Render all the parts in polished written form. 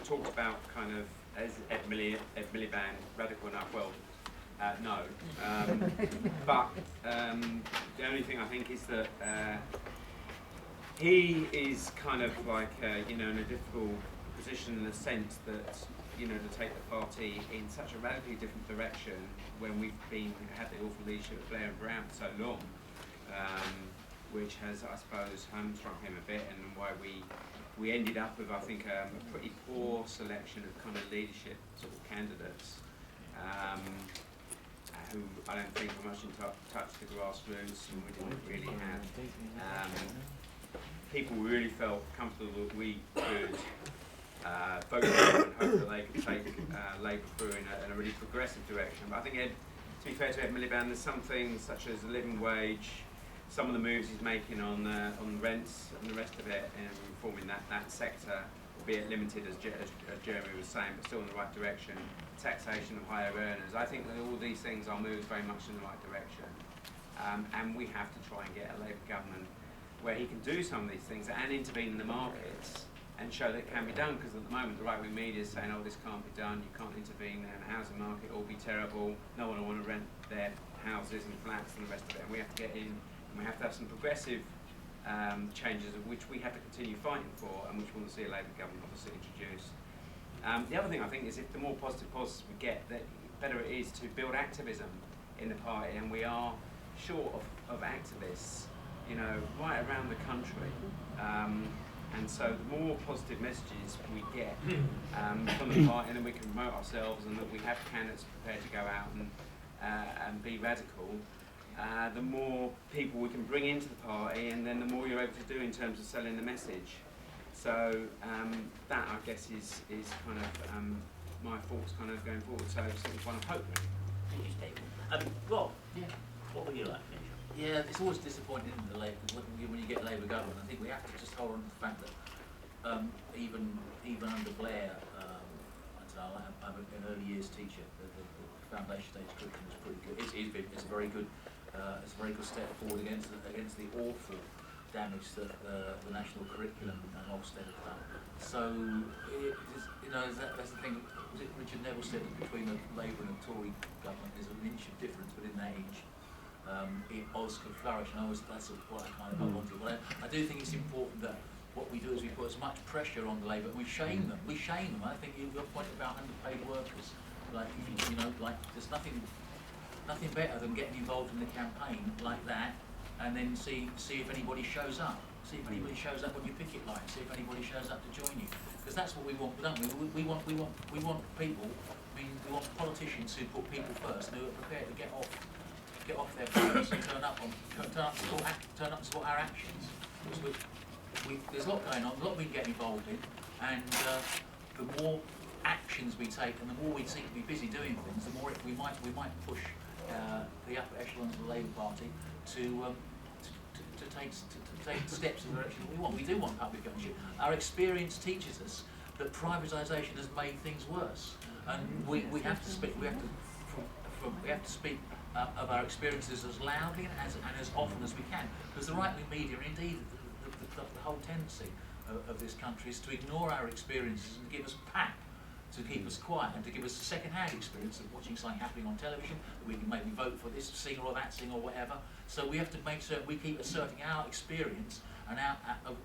talked about kind of as Ed Miliband radical enough. Well, no. But the only thing I think is that he is kind of like in a difficult position in the sense that to take the party in such a radically different direction when we've had the awful leadership of Blair and Brown for so long, which has, I suppose, hamstrung him a bit, and why we ended up with, I think, a pretty poor selection of kind of leadership sort of candidates, who I don't think were much in touch with the grassroots, and we didn't really have people we really felt comfortable that we could vote for and hope that they could take Labour through in a really progressive direction. But I think, to be fair to Ed Miliband, there's some things such as the living wage, some of the moves he's making on rents and the rest of it, and reforming that sector, albeit limited as Jeremy was saying, but still in the right direction. Taxation of higher earners. I think that all these things are moves very much in the right direction, and we have to try and get a Labour government where he can do some of these things and intervene in the markets and show that it can be done, because at the moment the right-wing media is saying, oh, this can't be done, you can't intervene in the housing market, it'll be terrible, no one will want to rent their houses and flats and the rest of it, and we have to get in, and we have to have some progressive changes of which we have to continue fighting for, and which we want to see a Labour government obviously introduce. The other thing I think is, if the more positive policies we get, the better it is to build activism in the party, and we are short of activists, right around the country. And so the more positive messages we get from the party, and then we can promote ourselves, and that we have candidates prepared to go out and be radical, the more people we can bring into the party, and then the more you're able to do in terms of selling the message. So that, I guess, is kind of my thoughts kind of going forward. So it's sort of one of hope. Thank you, Steve. Rob, what would you like to finish? Yeah, it's always disappointing in the Labour, when you get Labour government. I think we have to just hold on to the fact that even under Blair, I'm an early years teacher. The foundation stage curriculum was pretty good. It's a very good step forward against the awful damage that the national curriculum and Ofsted have done. So that's the thing. Was it Richard Neville said that between the Labour and the Tory government there's an inch of difference within that age. Oz could flourish, and that's what I kind of wanted. But I do think it's important that what we do is we put as much pressure on the Labour, and we shame them. I think your point about underpaid workers, like there's nothing better than getting involved in the campaign like that, and then see if anybody shows up. See if anybody shows up on your picket line. See if anybody shows up to join you, because that's what we want, don't we? We want people. I mean, we want politicians who put people first, and who are prepared to get off their boats and turn up to support our actions. There's a lot going on, a lot we can get involved in, and the more actions we take, and the more we seem to be busy doing things, the more we might push the upper echelons of the Labour Party to take steps in the direction we want. We do want public ownership. Our experience teaches us that privatisation has made things worse, and we have to speak. We have to speak of our experiences as loudly and as often as we can, because the right-wing media, and indeed the whole tendency of this country, is to ignore our experiences and give us pap, to keep us quiet, and to give us a second-hand experience of watching something happening on television, that we can maybe vote for this singer or that singer or whatever. So we have to make certain we keep asserting our experience and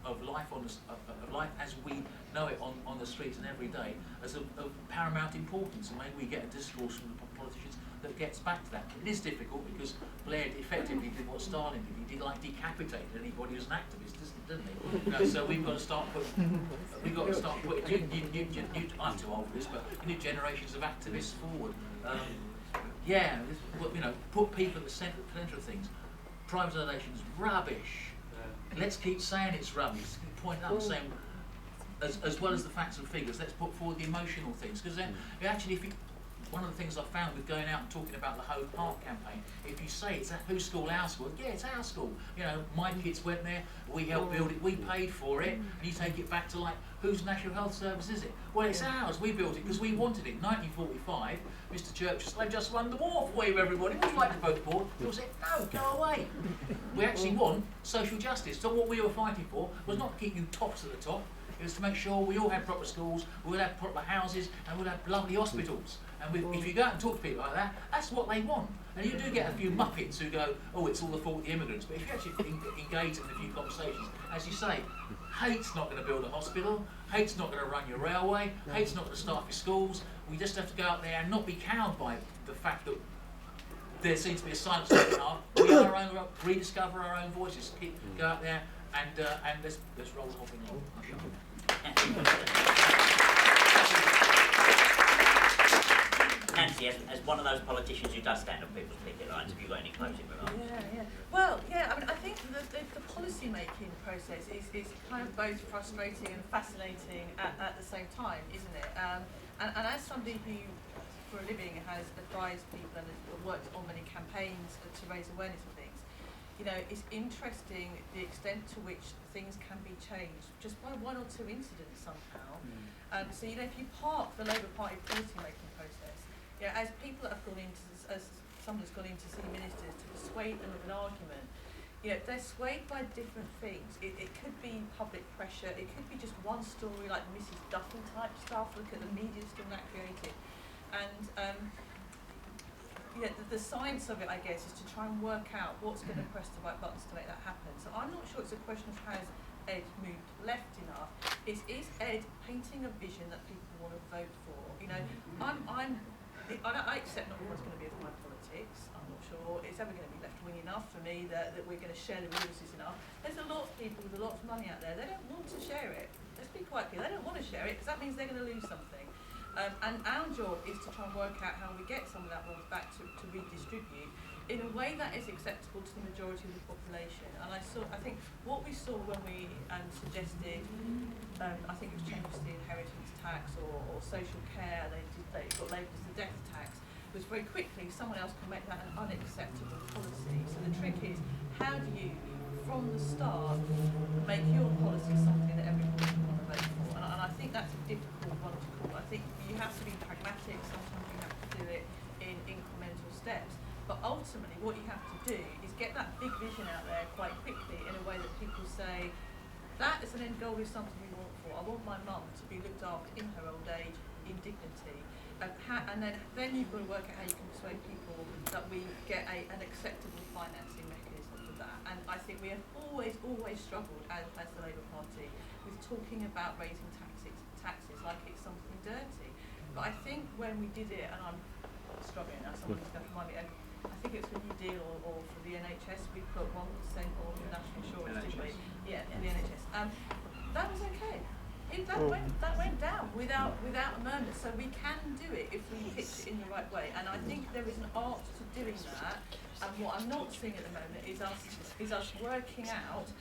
of life of life as we know it on the streets and every day as of paramount importance, and maybe we get a discourse from the politicians that gets back to that. It is difficult because Blair effectively did what Stalin did. He did decapitate anybody who's an activist, didn't he? So we've got to start putting. I'm too old for this, but new generations of activists forward. Put people at the centre of things. Privatisation is rubbish. Let's keep saying it's rubbish. Point out and saying, as well as the facts and figures, let's put forward the emotional things, because then actually, one of the things I found with going out and talking about the Hove Park campaign, if you say it's whose school, our school, yeah, it's our school. My kids went there, we helped build it, we paid for it, and you take it back to whose National Health Service is it? Well, it's ours, we built it because we wanted it. In 1945, Mr. Church said, they've just won the war for you, everybody. Would you like to vote for it? People said, no, go away. We actually want social justice. So what we were fighting for was not to keep you tops at the top, It was to make sure we all had proper schools, we'll have proper houses, and we'll have lovely hospitals. And if you go out and talk to people like that, that's what they want. And you do get a few muppets who go, oh, it's all the fault of the immigrants. But if you actually engage in a few conversations, as you say, hate's not going to build a hospital, hate's not going to run your railway, hate's not going to staff your schools. We just have to go out there and not be cowed by the fact that there seems to be a silence in our heart. We are our own, rediscover our own voices, go out there and let's roll the whole thing on. Nancy, as one of those politicians who does stand on people's picket lines, have you got any closing remarks? Yeah. Well, yeah, I mean, I think the policy-making process is kind of both frustrating and fascinating at the same time, isn't it? And as somebody who, for a living, has advised people and has worked on many campaigns to raise awareness of things, you know, it's interesting the extent to which things can be changed just by one or two incidents somehow. So, you know, if you park the Labour Party policy-making process, you know, as people that have gone into, as someone has gone in to see ministers to persuade them of an argument, you know, they're swayed by different things. It could be public pressure, it could be just one story like Mrs. Duffy type stuff, look at the media still that creative. And you know, the science of it, I guess, is to try and work out what's going to press the right buttons to make that happen. So I'm not sure it's a question of has Ed moved left enough. Is Ed painting a vision that people want to vote for? You know, I accept not everyone's going to be of my politics. I'm not sure it's ever going to be left-wing enough for me that we're going to share the resources enough. There's a lot of people with a lot of money out there. They don't want to share it. Let's be quite clear. They don't want to share it because that means they're going to lose something. And our job is to try and work out how we get some of that wealth back to redistribute in a way that is acceptable to the majority of the population. And I think what we saw when we suggested, I think it was changes to the inheritance tax or social care, they got labelled as the death tax, was very quickly someone else can make that an unacceptable policy. So the trick is, how do you, from the start, make your policy something that everybody can want to vote for? And I think that's a difficult one to call. I think you have to be pragmatic, sometimes you have to do it in incremental steps. But ultimately what you have to do is get that big vision out there quite quickly in a way that people say, that is an end goal, is something we want for. I want my mum to be looked after in her old age in dignity. And then you've got to work out how you can persuade people that we get an acceptable financing mechanism for that. And I think we have always struggled as the Labour Party with talking about raising taxes like it's something dirty. But I think when we did it, and I'm struggling now, someone's going to remind me, I think it's for New Deal or for the NHS, we put 1% on the national insurance, didn't we? Yeah, in the NHS. That was okay. That went down without a murmur. So we can do it if we pitch it in the right way. And I think there is an art to doing that. And what I'm not seeing at the moment is us working out,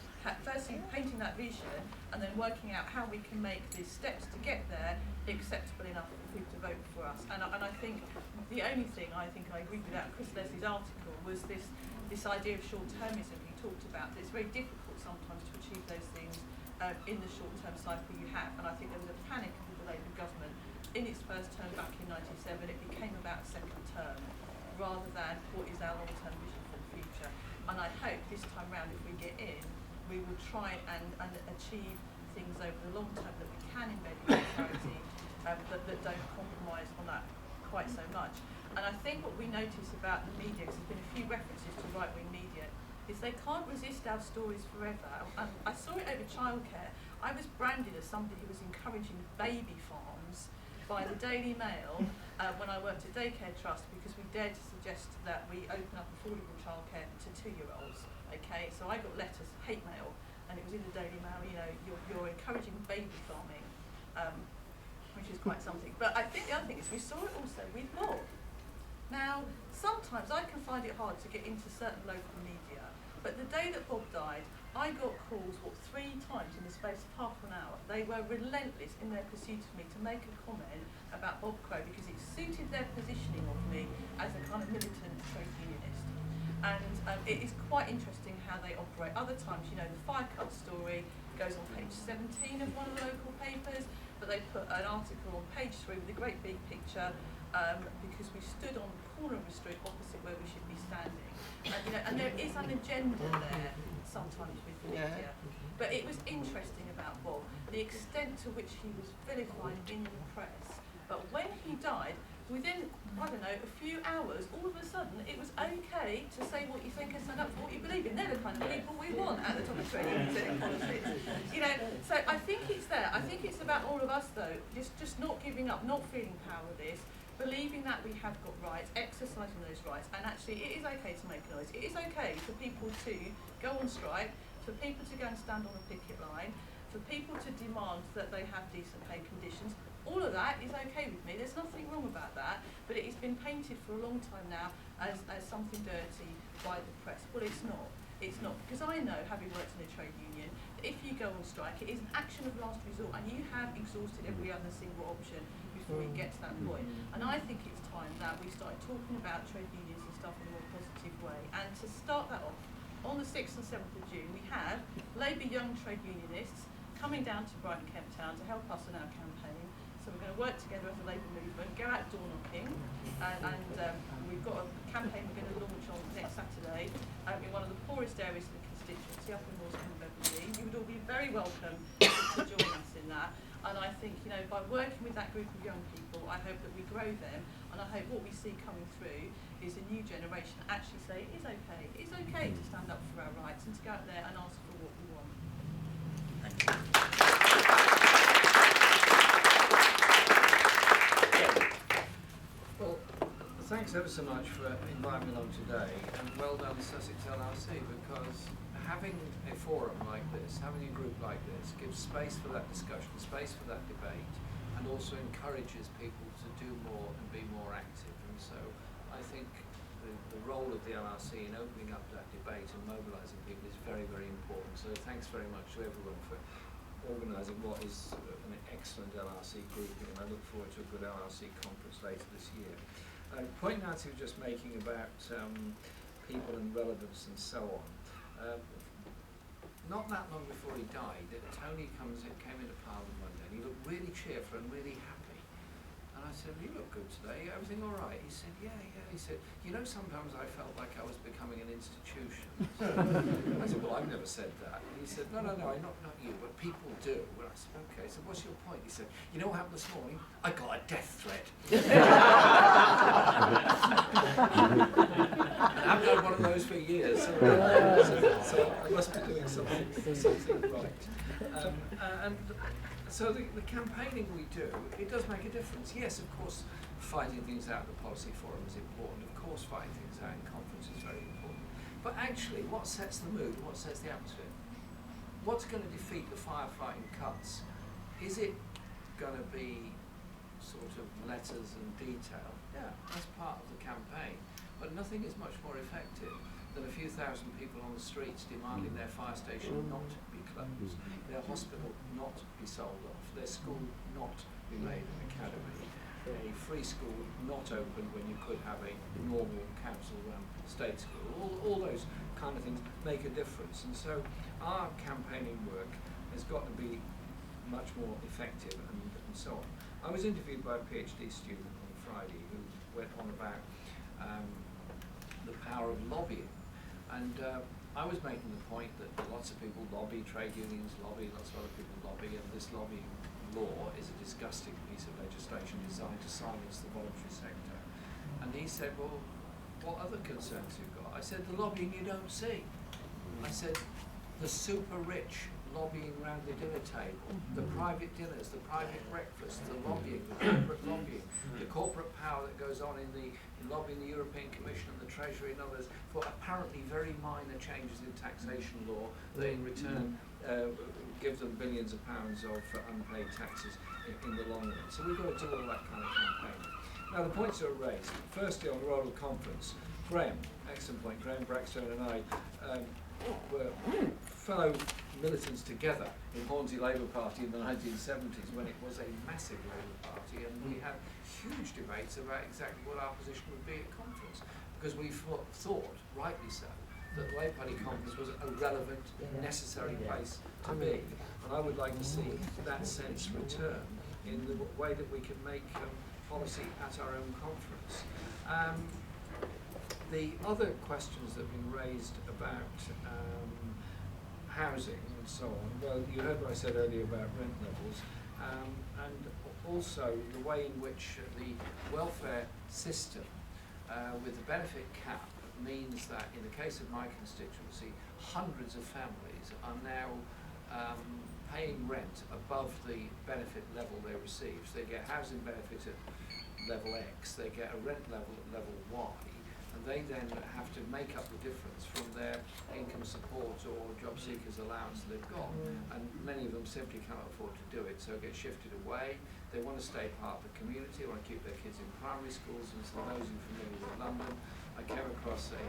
firstly painting that vision, and then working out how we can make the steps to get there acceptable enough for people to vote for us. And I think the only thing I agree with that Chris Leslie's article was this idea of short-termism he talked about. It's very difficult sometimes to achieve those things in the short-term cycle you have. And I think there was a panic with the Labour government in its first term back in '97. It became about second term rather than what is our long-term vision for the future. And I hope this time round, if we get in, we will try and achieve things over the long term that we can embed in society that don't compromise on that quite so much. And I think what we notice about the media, because there's been a few references to right-wing media, is they can't resist our stories forever. And I saw it over childcare. I was branded as somebody who was encouraging baby farms by the Daily Mail when I worked at Daycare Trust, because we dared to suggest that we open up affordable childcare to 2-year-olds. Okay, so I got letters, hate mail, and it was in the Daily Mail, you know, you're encouraging baby farming, which is quite something. But I think the other thing is we saw it also with Bob. Now, sometimes I can find it hard to get into certain local media, but the day that Bob died, I got calls, 3 times in the space of half an hour. They were relentless in their pursuit of me to make a comment about Bob Crow because it suited their positioning of me as a kind of militant trade unionist. And it is quite interesting how they operate. Other times, you know, the fire cut story goes on page 17 of one of the local papers, but they put an article on page 3 with a great big picture, because we stood on the corner of the street opposite where we should be standing. And there is an agenda there sometimes with the media. But it was interesting about Bob, the extent to which he was vilified in the press. But when he died, within, I don't know, a few hours, all of a sudden, it was okay to say what you think and stand up for what you believe in. They're the kind of people we want at the top of trade unions and in politics. So I think it's there. I think it's about all of us, though, just not giving up, not feeling powerless, believing that we have got rights, exercising those rights, and actually it is okay to make a noise. It is okay for people to go on strike, for people to go and stand on a picket line, for people to demand that they have decent pay conditions. All of that is okay with me. There's nothing wrong about that, but it has been painted for a long time now as something dirty by the press. Well, it's not. It's not, because I know, having worked in a trade union, that if you go on strike, it is an action of last resort, and you have exhausted every other single option before you get to that point. And I think it's time that we started talking about trade unions and stuff in a more positive way. And to start that off, on the 6th and 7th of June, we have Labour Young Trade Unionists coming down to Brighton, Kent Town to help us in our campaign. So we're going to work together as a Labour movement, go out door knocking, and we've got a campaign we're going to launch on next Saturday in one of the poorest areas of the constituency, up in North Beverley. You would all be very welcome to join us in that. And I think, by working with that group of young people, I hope that we grow them, and I hope what we see coming through is a new generation actually say it's okay to stand up for our rights and to go out there and ask for what we want. Thank you. Well, thanks ever so much for inviting me along today, and well done Sussex LRC, because having a forum like this, having a group like this, gives space for that discussion, space for that debate, and also encourages people to do more and be more active. And so I think the role of the LRC in opening up that debate and mobilising people is very, very important. So thanks very much to everyone for organising what is an excellent LRC grouping, and I look forward to a good LRC conference later this year. Point Nancy was just making about people and relevance and so on. Not that long before he died, Tony came into Parliament one day and he looked really cheerful and really happy. And I said, "You look good today, everything all right?" He said, yeah. He said, "Sometimes I felt like I was becoming an institution." I said, "Well, I've never said that." And he said, No, not you, but people do." And I said, "Okay." I said, "What's your point?" He said, "You know what happened this morning? I got a death threat." I've done one of those for years, so I must be doing something right. So the campaigning we do, it does make a difference. Yes, of course, fighting things out at the policy forum is important. Of course, fighting things out in conference is very important. But actually, what sets the mood, what sets the atmosphere? What's going to defeat the firefighting cuts? Is it going to be sort of letters and detail? Yeah, that's part of the campaign. But nothing is much more effective than a few thousand people on the streets demanding their fire station not be closed, their hospital not be sold off, their school not be made an academy, a free school not open when you could have a normal council-run state school. All those kind of things make a difference. And so our campaigning work has got to be much more effective and so on. I was interviewed by a PhD student on Friday who went on about the power of lobbying, and I was making the point that lots of people lobby, trade unions lobby, lots of other people lobby, and this lobbying law is a disgusting piece of legislation designed to silence the voluntary sector. And he said, "Well, what other concerns you've got?" I said, "The lobbying you don't see." I said, "The super rich lobbying around the dinner table, the private dinners, the private breakfasts, the lobbying, the corporate lobbying, the corporate power that goes on in lobbying the European Commission and the Treasury and others for apparently very minor changes in taxation law that in return give them billions of pounds of unpaid taxes in the long run." So we've got to do all that kind of campaign. Now the points are raised. Firstly, on the role of conference, Graham, excellent point, Graham Brackstone and I were fellow militants together in Hornsey Labour Party in the 1970s when it was a massive Labour Party, and we had huge debates about exactly what our position would be at conference, because we thought, rightly so, that the Labour Party conference was a relevant, necessary place to be. And I would like to see that sense return in the way that we can make policy at our own conference. The other questions that have been raised about housing and so on, well, you heard what I said earlier about rent levels, and also the way in which the welfare system with the benefit cap means that in the case of my constituency, hundreds of families are now paying rent above the benefit level they receive. So they get housing benefit at level X, they get a rent level at level Y, and they then have to make up the difference from their income support or job seekers allowance they've got, and many of them simply cannot afford to do it, so it gets shifted away. They want to stay part of the community, want to keep their kids in primary schools, and so those who are familiar with London, I came across a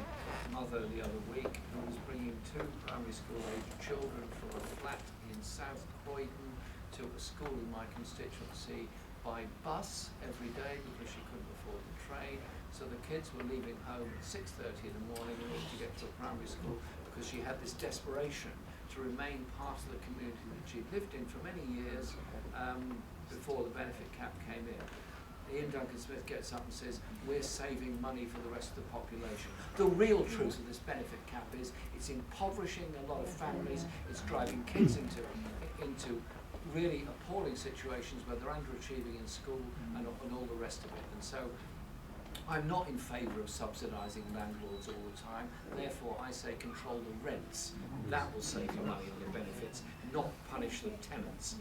mother the other week who was bringing 2 primary school age children from a flat in South Croydon to a school in my constituency by bus every day because she couldn't afford the train. So the kids were leaving home at 6:30 in the morning in order to get to a primary school because she had this desperation to remain part of the community that she'd lived in for many years before the benefit cap came in. Ian Duncan Smith gets up and says, we're saving money for the rest of the population. The real truth of this benefit cap is it's impoverishing a lot of families, it's driving kids into really appalling situations where they're underachieving in school and all the rest of it. And so I'm not in favour of subsidising landlords all the time, therefore I say control the rents. That will save you money on the benefits, not punish the tenants.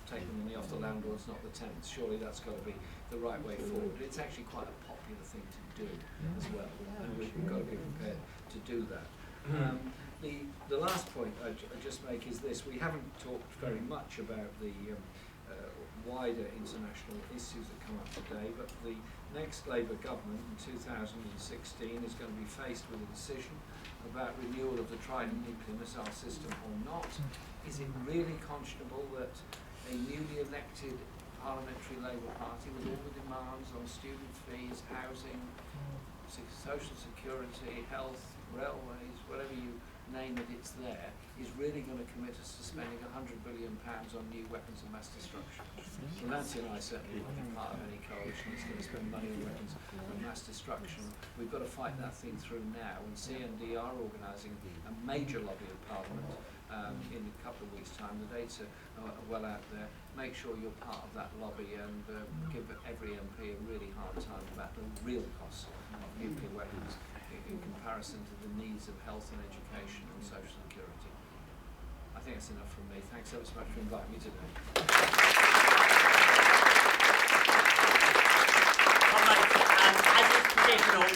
Take the money off the landlords, not the tenants. Surely that's got to be the right way forward. It's actually quite a popular thing to do as well, and we've got to be prepared to do that. The last point I just make is this: we haven't talked very much about the wider international issues that come up today, but the next Labour government in 2016 is going to be faced with a decision about renewal of the Trident nuclear missile system or not. Is it really conscionable that a newly elected parliamentary Labour Party with all the demands on student fees, housing, social security, health, railways, whatever you name it, it's there, is really going to commit us to spending £100 billion on new weapons of mass destruction? Well, Nancy and I certainly won't be part of any coalition that's going to spend money on weapons of mass destruction. We've got to fight that thing through now, and CND are organising a major lobby of Parliament in a couple of weeks' time. The dates are well out there. Make sure you're part of that lobby and give every MP a really hard time about the real costs of nuclear weapons in comparison to the needs of health and education and social security. I think that's enough from me. Thanks ever so much for inviting me today. As is traditional